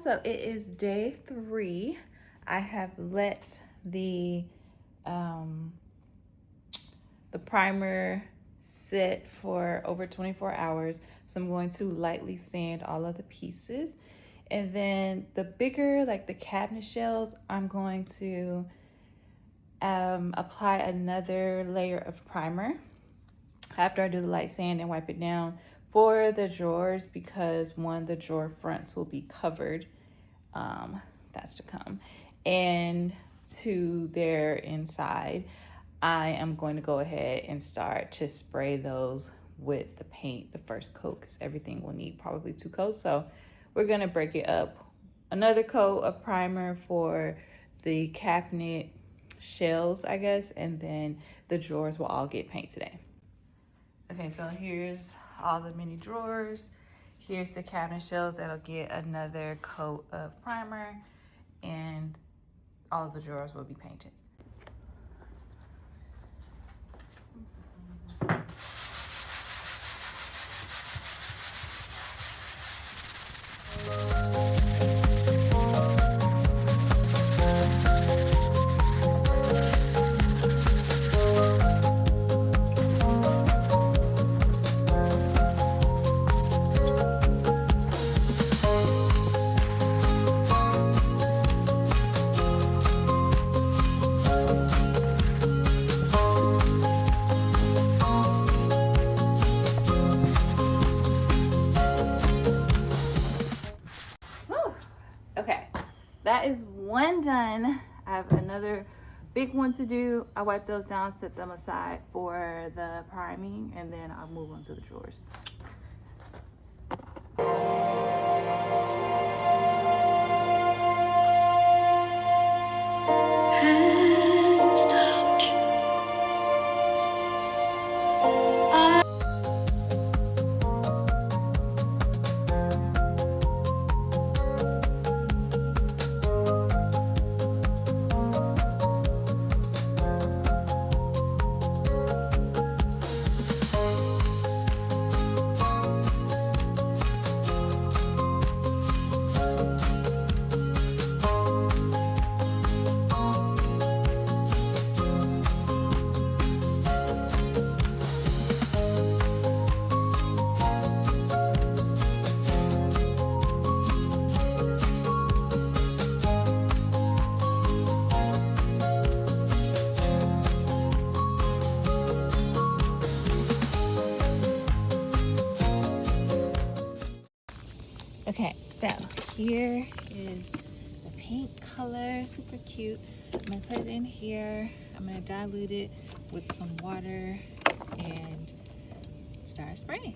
So it is day 3. I have let the primer sit for over 24 hours. So I'm going to lightly sand all of the pieces. And then the bigger, like the cabinet shells, I'm going to apply another layer of primer after I do the light sand and wipe it down for the drawers, because one, the drawer fronts will be covered. That's to come. And two, they're inside. I am going to go ahead and start to spray those with the paint, the first coat, because everything will need probably 2 coats. So we're gonna break it up. Another coat of primer for the cabinet shells, I guess, and then the drawers will all get paint today. Okay, so here's all the mini drawers. Here's the cabinet shells that'll get another coat of primer, and all of the drawers will be painted. Okay, that is one done. I have another big one to do. I wipe those down, set them aside for the priming, and then I'll move on to the drawers. Hands touch. Okay, so here is the paint color, super cute. I'm gonna put it in here. I'm gonna dilute it with some water and start spraying.